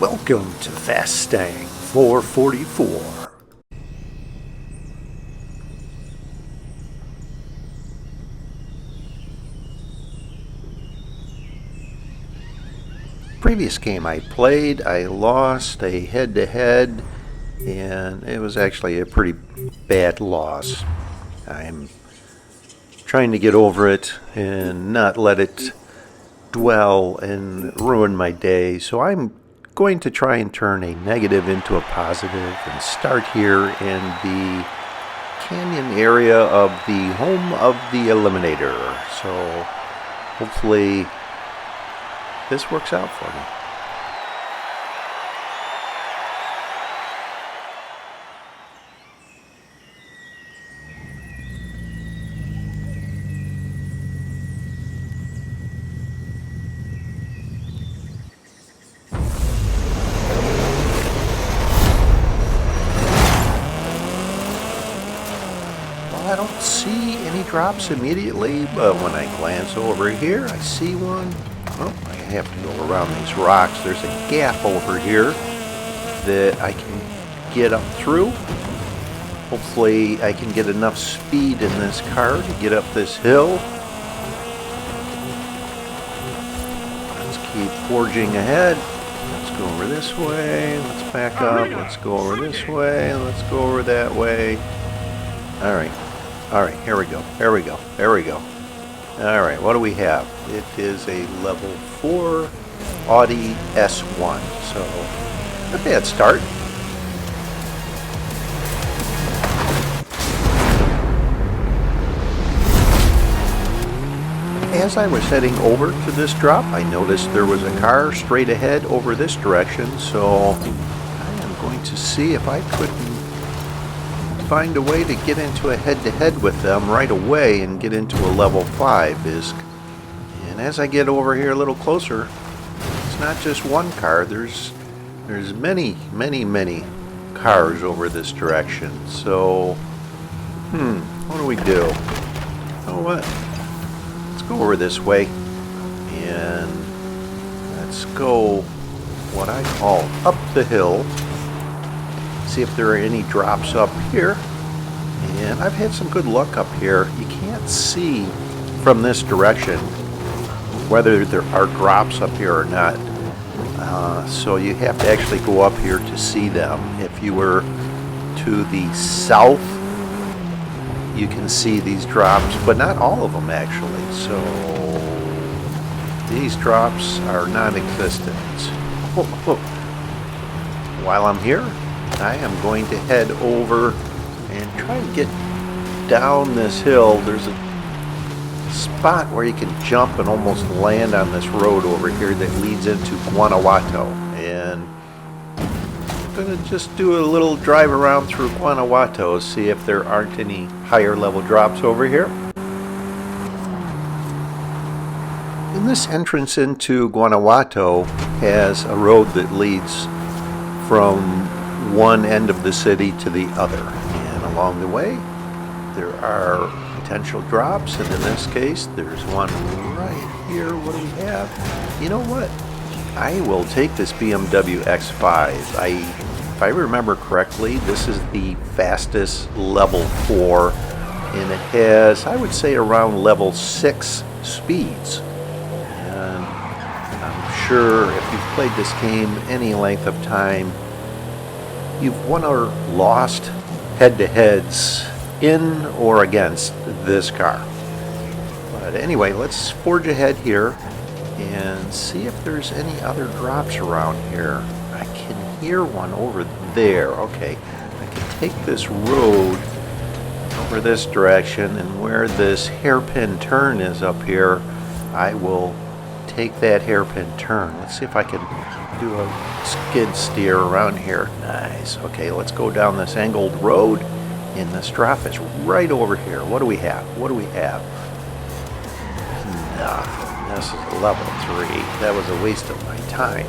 Welcome to Fastang 444. Previous game I played, I lost a head-to-head, and it was actually a pretty bad loss. I'm trying to get over it and not let it dwell and ruin my day, so I'm going to try and turn a negative into a positive and start here in the canyon area of the home of the Eliminator. So hopefully this works out for me. I don't see any drops immediately, but when I glance over here, I see one. Oh, I have to go around these rocks. There's a gap over here that I can get up through. Hopefully I can get enough speed in this car to get up this hill. Let's keep forging ahead. Let's go over this way. Let's back up. Let's go over this way. Let's go over that way. All right. All right, here we go, here we go, here we go. All right, what do we have? It is a level 4 Audi S1, so not a bad start. As I was heading over to this drop, I noticed there was a car straight ahead over this direction, so I am going to see if I couldn't find a way to get into a head-to-head with them right away and get into a level 5 and as I get over here a little closer, it's not just one car, there's many cars over this direction. So what do we do? Oh, what? Let's go over this way and let's go what I call up the hill. See if there are any drops up here, and I've had some good luck up here. You can't see from this direction whether there are drops up here or not, so you have to actually go up here to see them. If you were to the south, you can see these drops, but not all of them actually, so these drops are non-existent. While I'm here, I am going to head over and try to get down this hill. There's a spot where you can jump and almost land on this road over here that leads into Guanajuato. And I'm going to just do a little drive around through Guanajuato, see if there aren't any higher level drops over here. And this entrance into Guanajuato has a road that leads from one end of the city to the other, and along the way there are potential drops, and in this case there's one right here. What do we have? You know what, I will take this BMW X5. If I remember correctly, this is the fastest level 4, and it has, I would say, around level 6 speeds. And I'm sure if you've played this game any length of time, you've won or lost head-to-heads in or against this car. But anyway, let's forge ahead here and see if there's any other drops around here. I can hear one over there. Okay, I can take this road over this direction, and where this hairpin turn is up here, I will take that hairpin turn. Let's see if I can do a skid steer around here. Nice. Okay, let's go down this angled road, and this drop is right over here. What do we have? What do we have? Nothing. This is level 3. That was a waste of my time.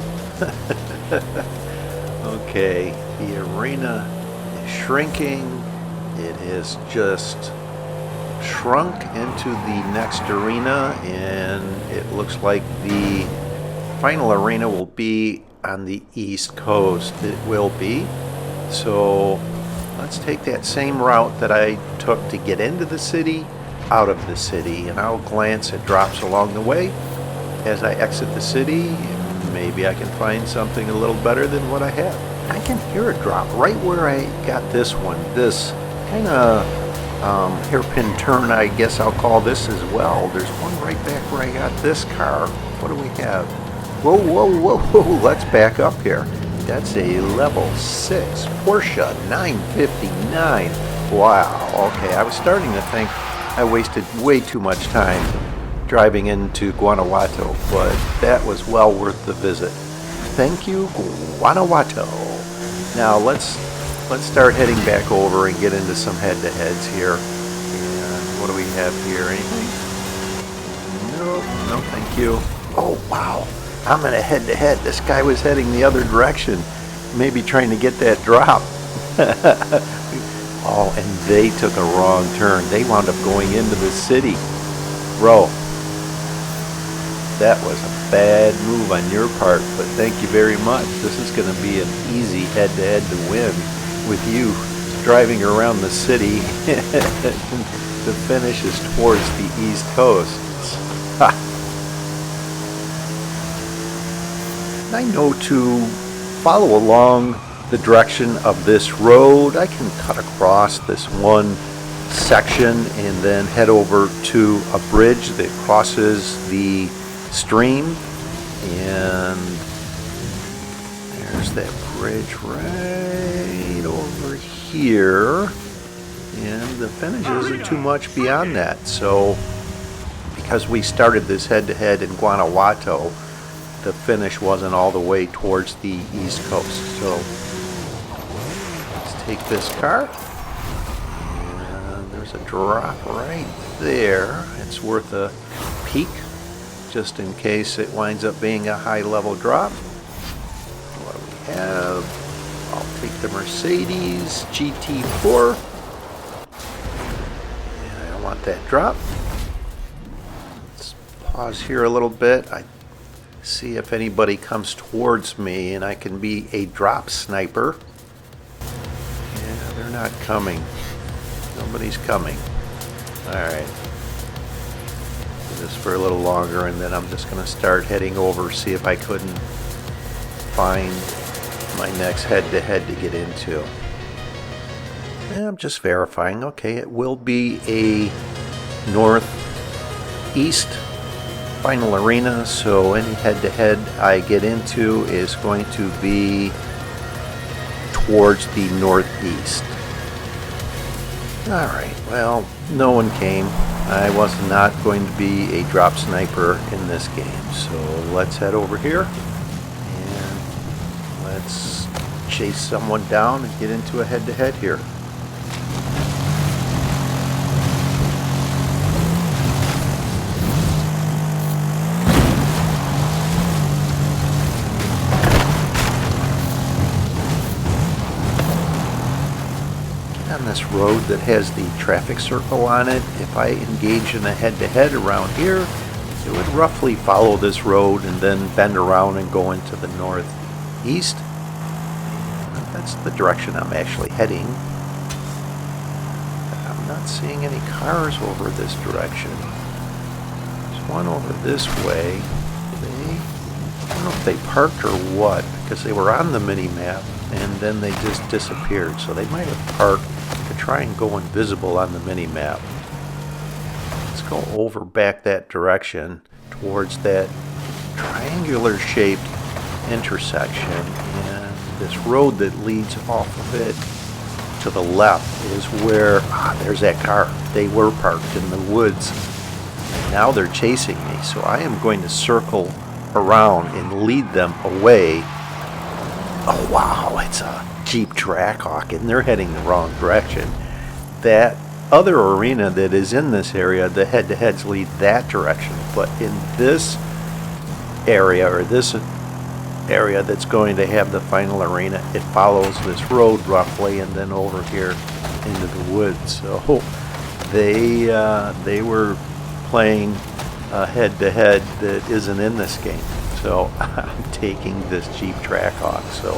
Okay, the arena is shrinking. It is just shrunk into the next arena, and it looks like the final arena will be on the East Coast. It will be. So let's take that same route that I took to get into the city, out of the city, and I'll glance at drops along the way. As I exit the city, maybe I can find something a little better than what I have. I can hear a drop right where I got this one. This kind of hairpin turn, I guess I'll call this as well. There's one right back where I got this car. What do we have? Whoa, whoa, whoa, whoa, let's back up here. That's a level 6 Porsche 959. Wow, okay, I was starting to think I wasted way too much time driving into Guanajuato, but that was well worth the visit. Thank you, Guanajuato. Now let's start heading back over and get into some head-to-heads here. And what do we have here? Anything? No, thank you. Oh, wow. I'm in a head-to-head. This guy was heading the other direction, maybe trying to get that drop. Oh, and they took a wrong turn. They wound up going into the city. Bro, that was a bad move on your part, but thank you very much. This is going to be an easy head-to-head to win with you driving around the city. The finish is towards the East Coast. Ha. I know to follow along the direction of this road. I can cut across this one section and then head over to a bridge that crosses the stream, and there's that bridge right over here, and the finish isn't too much beyond that. So because we started this head-to-head in Guanajuato, the finish wasn't all the way towards the East Coast. So let's take this car, and there's a drop right there. It's worth a peek just in case it winds up being a high-level drop. What do we have? I'll take the Mercedes GT4. And I don't want that drop. Let's pause here a little bit. I see if anybody comes towards me and I can be a drop sniper. Yeah, they're not coming. Nobody's coming. Alright. Do this for a little longer and then I'm just going to start heading over, see if I couldn't find my next head-to-head to get into. And I'm just verifying. Okay, it will be a northeast final arena, so any head-to-head I get into is going to be towards the northeast. Alright, well, no one came. I was not going to be a drop sniper in this game, so let's head over here and let's chase someone down and get into a head-to-head here. On this road that has the traffic circle on it, if I engage in a head-to-head around here, it would roughly follow this road and then bend around and go into the northeast. That's the direction I'm actually heading. I'm not seeing any cars over this direction. There's one over this way. I don't know if they parked or what, because they were on the mini-map and then they just disappeared. So they might have parked to try and go invisible on the mini-map. Let's go over back that direction towards that triangular shaped intersection, and this road that leads off of it to the left is where, there's that car. They were parked in the woods. Now they're chasing me, so I am going to circle around and lead them away. Oh wow, it's a Jeep Trackhawk and they're heading the wrong direction. That other arena that is in this area, the head-to-heads lead that direction, but in this area, or this area that's going to have the final arena, it follows this road roughly and then over here into the woods. So they were playing a head-to-head that isn't in this game. So I'm taking this Jeep Trackhawk. So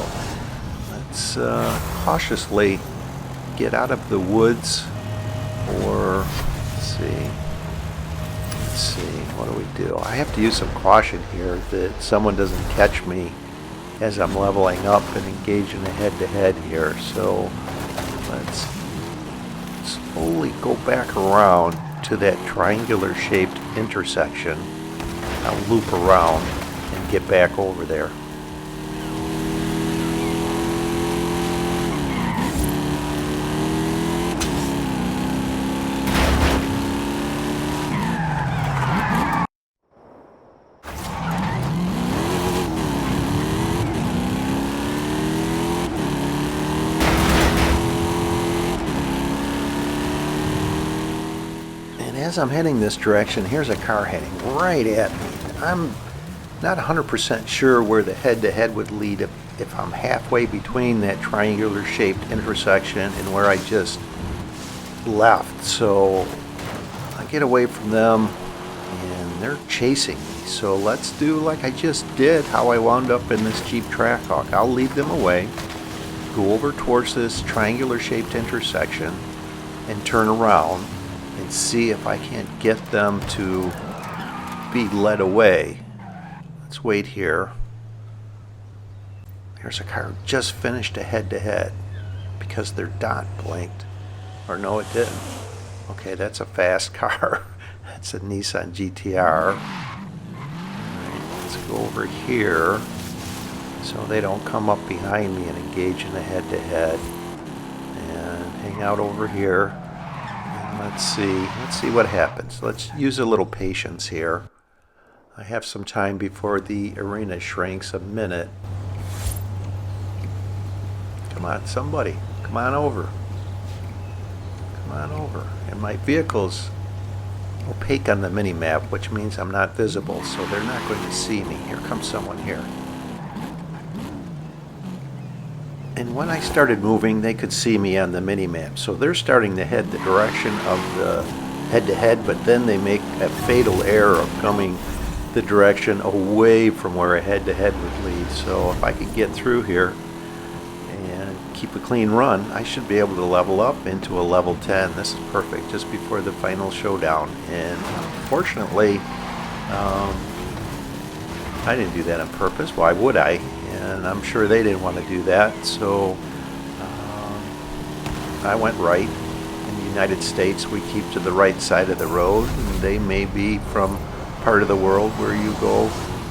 let's cautiously get out of the woods, or let's see, what do we do? I have to use some caution here that someone doesn't catch me as I'm leveling up and engage in a head-to-head here. So let's slowly go back around to that triangular shaped intersection. I'll loop around and get back over there. As I'm heading this direction, here's a car heading right at me. I'm not 100% sure where the head-to-head would lead if I'm halfway between that triangular shaped intersection and where I just left. So I get away from them and they're chasing me. So let's do like I just did, how I wound up in this Jeep Trackhawk. I'll lead them away, go over towards this triangular shaped intersection and turn around and see if I can't get them to be led away. Let's wait here. There's a car just finished a head-to-head because their dot blinked. Or no, it didn't. Okay, that's a fast car. That's a Nissan GTR. Alright, let's go over here so they don't come up behind me and engage in a head-to-head. And hang out over here. Let's see what happens. Let's use a little patience here. I have some time before the arena shrinks, a minute. Come on, somebody. Come on over. Come on over. And my vehicle's opaque on the mini-map, which means I'm not visible, so they're not going to see me. Here comes someone here. And when I started moving, they could see me on the mini-map. So they're starting to head the direction of the head-to-head, but then they make a fatal error of coming the direction away from where a head-to-head would lead. So if I could get through here and keep a clean run, I should be able to level up into a level 10. This is perfect, just before the final showdown. And fortunately, I didn't do that on purpose. Why would I? And I'm sure they didn't want to do that, so I went right. In the United States, we keep to the right side of the road, and they may be from part of the world where you go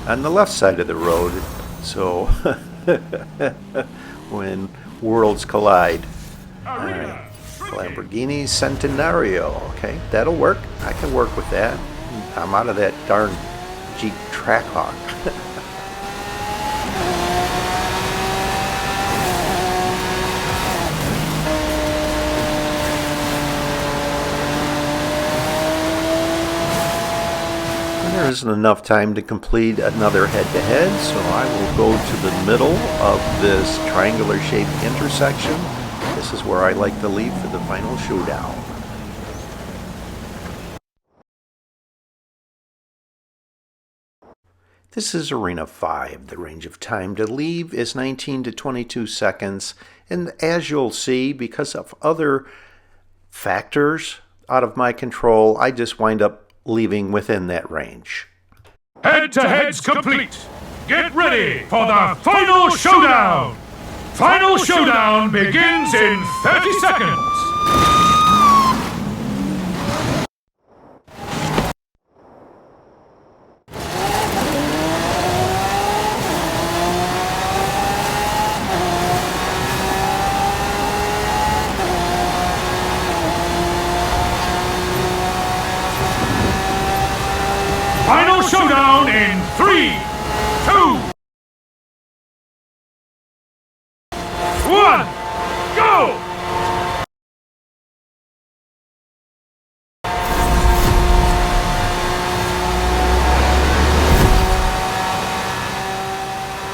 on the left side of the road. So when worlds collide. All right, Lamborghini Centenario. Okay, that'll work. I can work with that. I'm out of that darn Jeep Trackhawk. There isn't enough time to complete another head-to-head, so I will go to the middle of this triangular-shaped intersection. This is where I like to leave for the final showdown. This is Arena 5. The range of time to leave is 19 to 22 seconds, and as you'll see, because of other factors out of my control, I just wind up leaving within that range. Head-to-head's complete. Get ready for the final showdown. Final showdown begins in 30 seconds. Final showdown in 3, 2, 1, go!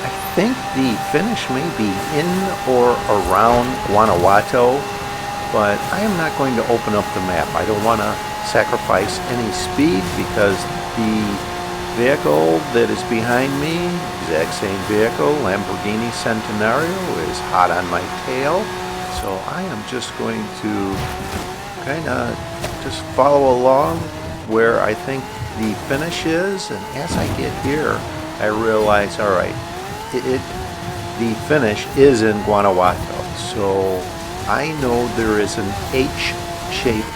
I think the finish may be in or around Guanajuato, but I am not going to open up the map. I don't want to sacrifice any speed because the vehicle that is behind me, exact same vehicle, Lamborghini Centenario, is hot on my tail. So I am just going to kind of just follow along where I think the finish is. And as I get here, I realize, all right, the finish is in Guanajuato. So I know there is an H-shaped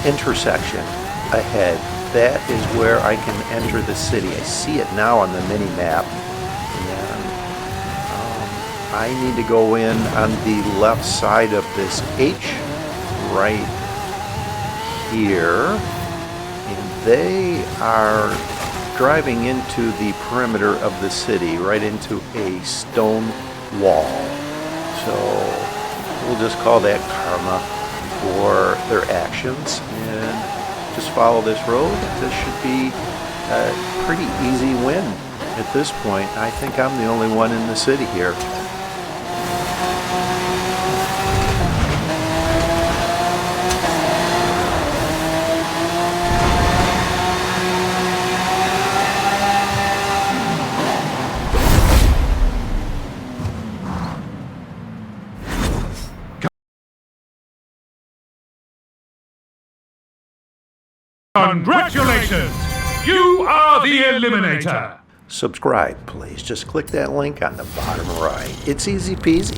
intersection ahead. That is where I can enter the city. I see it now on the mini map. And I need to go in on the left side of this H right here. And they are driving into the perimeter of the city, right into a stone wall. So we'll just call that karma for their actions and just follow this road. This should be a pretty easy win at this point. I think I'm the only one in the city here. Congratulations! You are the Eliminator! Subscribe, please. Just click that link on the bottom right. It's easy peasy.